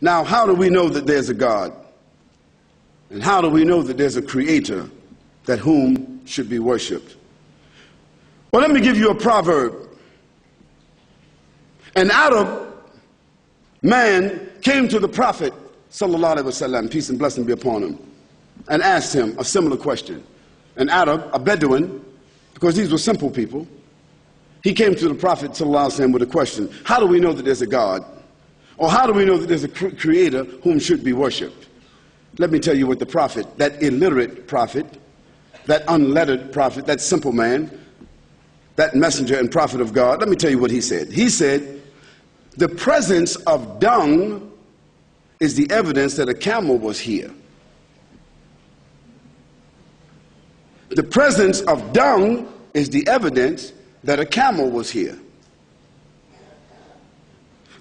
Now, how do we know that there's a God? And how do we know that there's a creator that whom should be worshiped? Well, let me give you a proverb. An Arab man came to the Prophet, sallallahu alaihi wasallam, peace and blessing be upon him, and asked him a similar question. An Arab, a Bedouin, because these were simple people, he came to the Prophet sallallahu alaihi wasallam with a question. How do we know that there's a God? Or how do we know that there's a creator whom should be worshipped? Let me tell you what the prophet, that illiterate prophet, that unlettered prophet, that simple man, that messenger and prophet of God, let me tell you what he said. He said, the presence of dung is the evidence that a camel was here. The presence of dung is the evidence that a camel was here.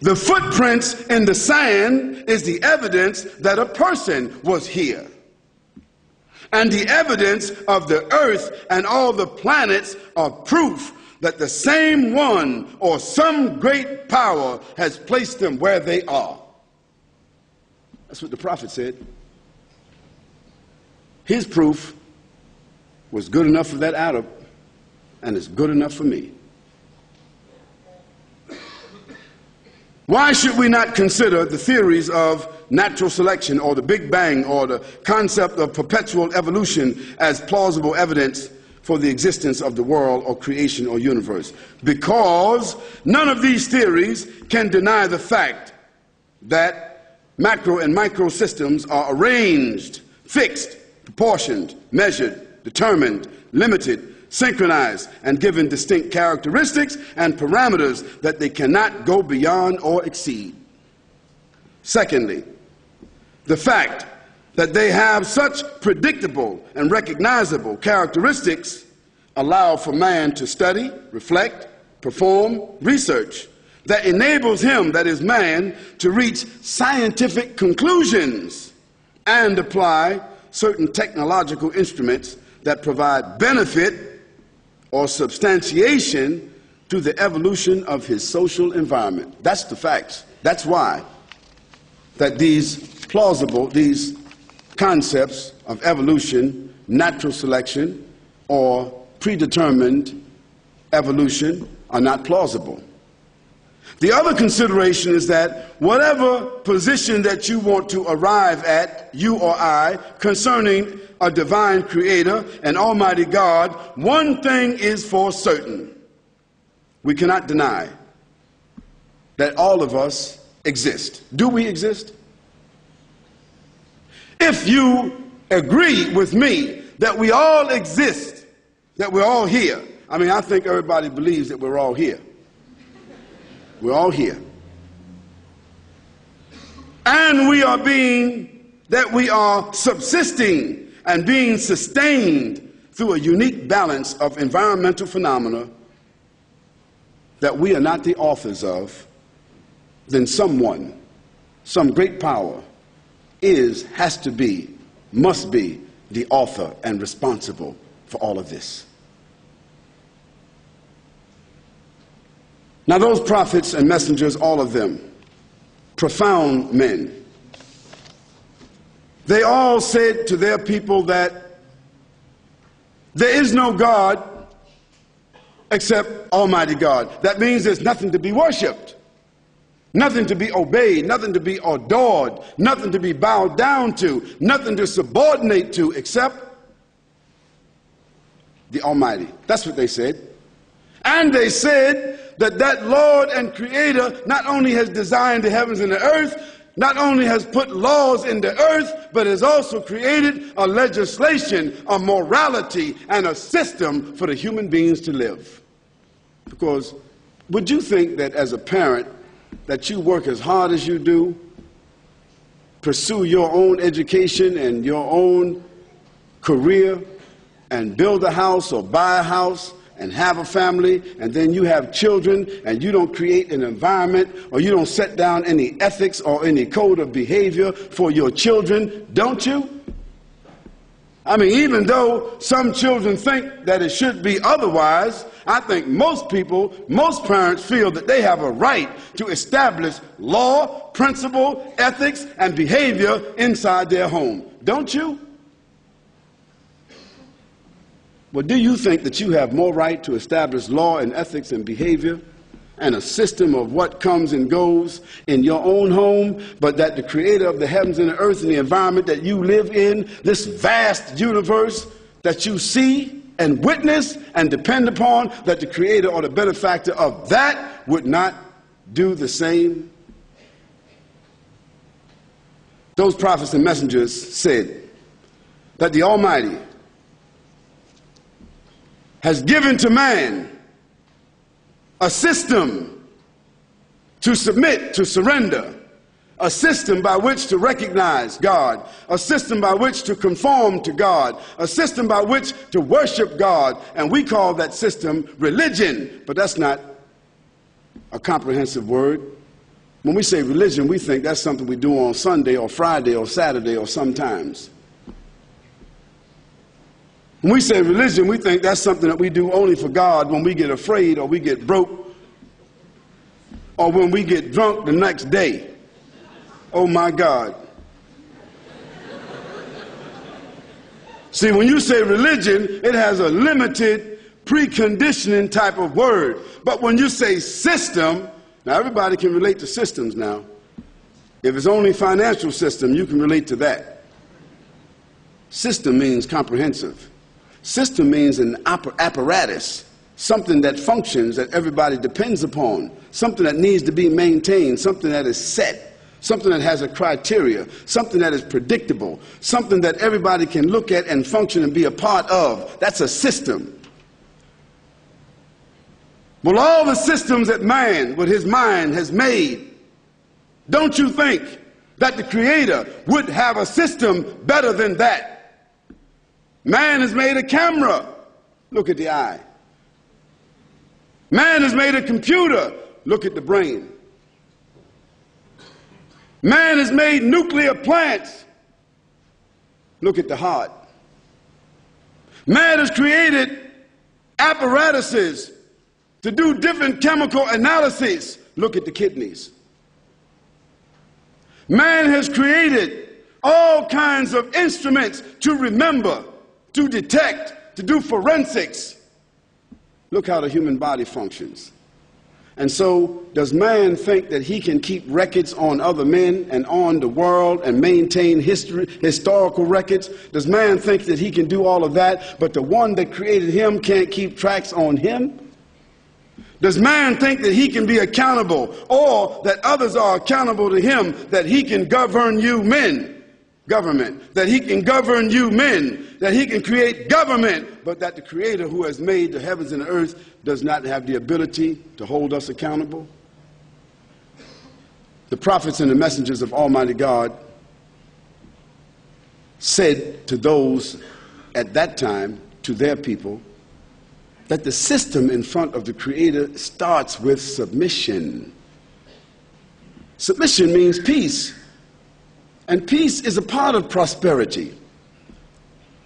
The footprints in the sand is the evidence that a person was here. And the evidence of the earth and all the planets are proof that the same one or some great power has placed them where they are. That's what the prophet said. His proof was good enough for that Arab, and it's good enough for me. Why should we not consider the theories of natural selection or the Big Bang or the concept of perpetual evolution as plausible evidence for the existence of the world or creation or universe? Because none of these theories can deny the fact that macro and micro systems are arranged, fixed, proportioned, measured, determined, limited, synchronized, and given distinct characteristics and parameters that they cannot go beyond or exceed. Secondly, the fact that they have such predictable and recognizable characteristics allow for man to study, reflect, perform research that enables him, that is man, to reach scientific conclusions and apply certain technological instruments that provide benefit or substantiation to the evolution of his social environment. That's the facts. That's why that these concepts of evolution, natural selection, or predetermined evolution are not plausible. The other consideration is that whatever position that you want to arrive at, you or I, concerning a divine creator, an almighty God, one thing is for certain. We cannot deny that all of us exist. Do we exist? If you agree with me that we all exist, that we're all here, I mean, I think everybody believes that we're all here. We're all here. And we are subsisting and being sustained through a unique balance of environmental phenomena that we are not the authors of, then someone, some great power, has to be, must be the author and responsible for all of this. Now those prophets and messengers, all of them, profound men, they all said to their people that there is no God except Almighty God. That means there's nothing to be worshipped, nothing to be obeyed, nothing to be adored, nothing to be bowed down to, nothing to subordinate to except the Almighty. That's what they said. And they said that that Lord and Creator not only has designed the heavens and the earth, not only has put laws in the earth, but has also created a legislation, a morality, and a system for the human beings to live. Because would you think that as a parent that you work as hard as you do, pursue your own education and your own career, and build a house or buy a house, and have a family, and then you have children, and you don't create an environment, or you don't set down any ethics or any code of behavior for your children, don't you? I mean, even though some children think that it should be otherwise, I think most people, most parents feel that they have a right to establish law, principle, ethics, and behavior inside their home. Don't you? Well, do you think that you have more right to establish law and ethics and behavior and a system of what comes and goes in your own home, but that the creator of the heavens and the earth and the environment that you live in, this vast universe that you see and witness and depend upon, that the creator or the benefactor of that would not do the same? Those prophets and messengers said that the Almighty has given to man a system to submit, to surrender, a system by which to recognize God, a system by which to conform to God, a system by which to worship God, and we call that system religion, but that's not a comprehensive word. When we say religion, we think that's something we do on Sunday or Friday or Saturday or sometimes. When we say religion, we think that's something that we do only for God when we get afraid or we get broke or when we get drunk the next day. Oh my God. See, when you say religion, it has a limited preconditioning type of word. But when you say system, now everybody can relate to systems now. If it's only financial system, you can relate to that. System means comprehensive. System means an apparatus, something that functions, that everybody depends upon, something that needs to be maintained, something that is set, something that has a criteria, something that is predictable, something that everybody can look at and function and be a part of. That's a system. Well, all the systems that man, with his mind, has made, don't you think that the Creator would have a system better than that? Man has made a camera. Look at the eye. Man has made a computer. Look at the brain. Man has made nuclear plants. Look at the heart. Man has created apparatuses to do different chemical analyses. Look at the kidneys. Man has created all kinds of instruments to remember, to detect, to do forensics. Look how the human body functions. And so, does man think that he can keep records on other men and on the world and maintain historical records? Does man think that he can do all of that, but the one that created him can't keep tracks on him? Does man think that he can be accountable, or that others are accountable to him, that he can govern you men? Government, that he can govern you men, that he can create government, but that the Creator who has made the heavens and the earth does not have the ability to hold us accountable? The prophets and the messengers of Almighty God said to those at that time, to their people, that the system in front of the Creator starts with submission. Submission means peace. And peace is a part of prosperity.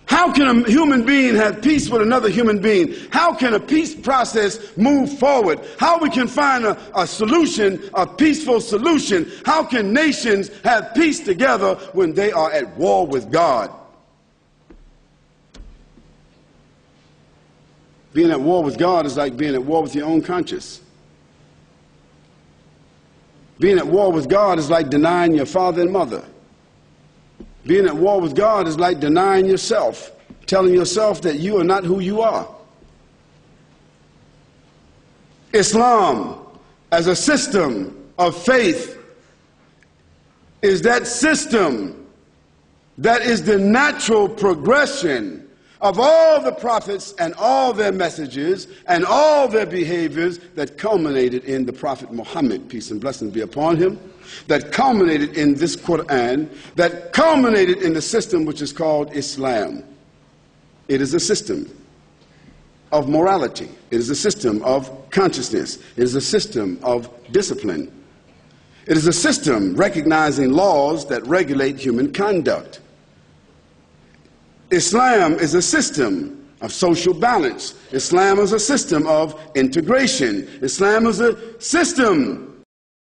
How can a human being have peace with another human being? How can a peace process move forward? How we can find a solution, a peaceful solution? How can nations have peace together when they are at war with God? Being at war with God is like being at war with your own conscience. Being at war with God is like denying your father and mother. Being at war with God is like denying yourself, telling yourself that you are not who you are. Islam, as a system of faith, is that system that is the natural progression of all the prophets and all their messages and all their behaviors that culminated in the Prophet Muhammad, peace and blessings be upon him, that culminated in this Quran, that culminated in the system which is called Islam. It is a system of morality. It is a system of consciousness. It is a system of discipline. It is a system recognizing laws that regulate human conduct. Islam is a system of social balance. Islam is a system of integration. Islam is a system